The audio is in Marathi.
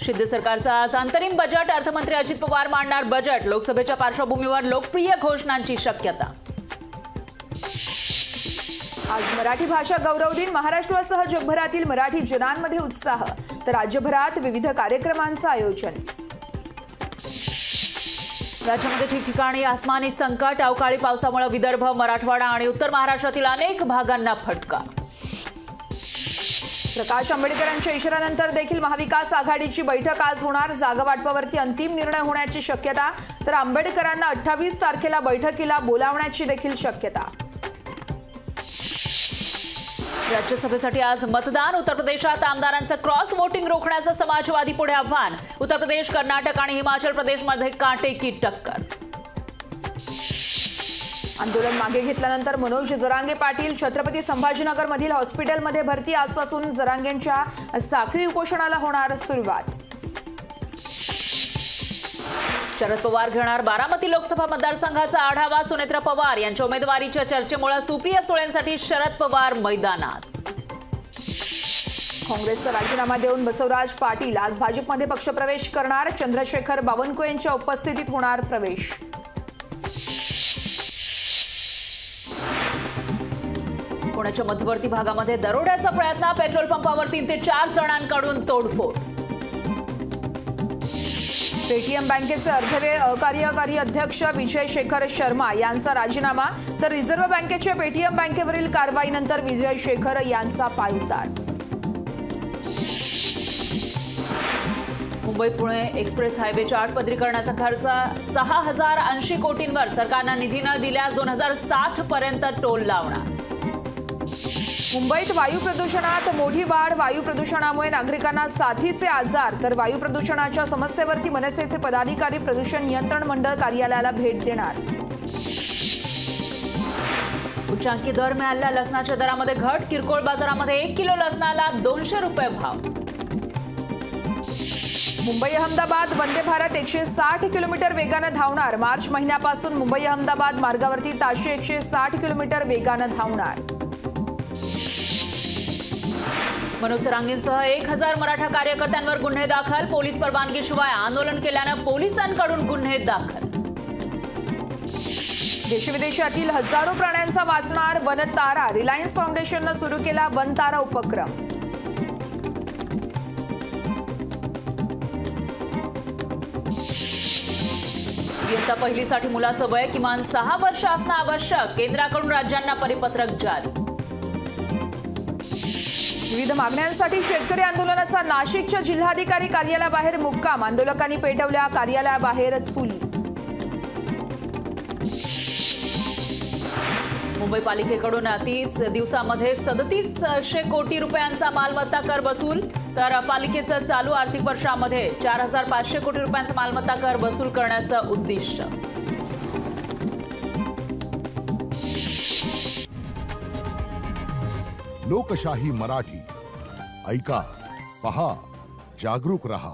शिंदे सरकारचा आज अंतरिम बजेट, अर्थमंत्री अजित पवार मांडणार बजेट। लोकसभेच्या पार्श्वभूमीवर लोकप्रिय घोषणांची शक्यता। आज मराठी भाषा गौरव दिन, महाराष्ट्रासह जगभरातील मराठी जनांमध्ये उत्साह, तर राज्यभरात विविध कार्यक्रमांचं आयोजन। राज्यामध्ये ठिकठिकाणी आसमानी संकट, अवकाळी पावसामुळे विदर्भ, मराठवाडा आणि उत्तर महाराष्ट्रातील अनेक भागांना फटका। प्रकाश आंबेडकरांच्या इशाऱ्यानंतर देखील महाविकास आघाडीची बैठक आज होणार। जागा वाटपावरती अंतिम निर्णय होण्याची शक्यता, तर आंबेडकरांना 28 तारखेला बैठकीला बोलावण्याची देखील शक्यता। राज्यसभेसाठी आज मतदान, उत्तर प्रदेशात आमदारांचं क्रॉस वोटिंग रोखण्याचं समाजवादी पुढे आव्हान। उत्तर प्रदेश, कर्नाटक आणि हिमाचल प्रदेशमध्ये काटेकी टक्कर। आंदोलन मागे घेतल्यानंतर मनोज जरांगे पाटील छत्रपती संभाजीनगरमधील हॉस्पिटलमध्ये भरती। आजपासून जरांगेंच्या साखळी उपोषणाला होणार सुरुवात। शरद पवार घेणार बारामती लोकसभा मतदारसंघाचा आढावा। सुनेत्रा पवार यांच्या उमेदवारीच्या चर्चेमुळे सुप्रिया सुळेंसाठी शरद पवार मैदानात। काँग्रेसचा राजीनामा देऊन बसवराज पाटील आज भाजपमध्ये पक्षप्रवेश करणार। चंद्रशेखर बावनकुळेंच्या उपस्थितीत होणार प्रवेश। पुण्याच्या मध्यवर्ती भागामध्ये दरोड्याचा प्रयत्न, पेट्रोल पंपावर 3 ते 4 जणांकडून तोडफोड। पेटीएम बँकेचे अर्धवेळ अकार्यकारी अध्यक्ष विजय शेखर शर्मा यांचा राजीनामा, तर रिझर्व्ह बँकेच्या पेटीएम बँकेवरील कारवाईनंतर विजय शेखर यांचा पायउतार। मुंबई पुणे एक्सप्रेस हायवेच्या 8 पदरीकरणाचा खर्च 6080 कोटींवर, सरकारनं निधी न दिल्यास 2060 पर्यंत टोल लावणार। मुंबईत वायू प्रदूषणात मोठी वाढ, वायू प्रदूषणामुळे नागरिकांना साथीचे आजार, तर वायू प्रदूषणाच्या समस्येवरती मनसेचे पदाधिकारी प्रदूषण नियंत्रण मंडळ कार्यालयाला भेट देणार। उच्चांकी दर मिळालेल्या लसणाच्या दरामध्ये घट, किरकोळ बाजारामध्ये 1 किलो लसणाला 200 रुपये भाव। मुंबई अहमदाबाद वंदे भारत 160 किलोमीटर वेगानं धावणार। मार्च महिन्यापासून मुंबई अहमदाबाद मार्गावरती ताशी 160 किलोमीटर वेगानं धावणार। मनोज जरांगेंसह 1000 मराठा कार्यकर्त्यांवर गुन्हे दाखल, पोलीस परवानगीशिवाय आंदोलन केल्यानं पोलिसांकडून गुन्हे दाखल। देशविदेशातील हजारो प्राण्यांचा वाचणार वनतारा, रिलायन्स फाउंडेशननं सुरू केला वनतारा उपक्रम। इयत्ता पहिलीसाठी मुलाचं वय किमान 6 वर्ष असणं आवश्यक, केंद्राकडून राज्यांना परिपत्रक जारी। विविध मागण्यांसाठी शेतकरी आंदोलनाचा नाशिकच्या जिल्हाधिकारी कार्यालयाबाहेर मुक्काम, आंदोलकांनी पेटवल्या कार्यालयाबाहेर चुली। मुंबई पालिकेकडून 30 दिवसामध्ये 3700 कोटी रुपयांचा मालमत्ता कर वसूल, तर पालिकेचं चालू आर्थिक वर्षामध्ये 4500 कोटी रुपयांचा मालमत्ता कर वसूल करण्याचं उद्दिष्ट। लोकशाही मराठी ऐका, पहा, जागरूक रहा।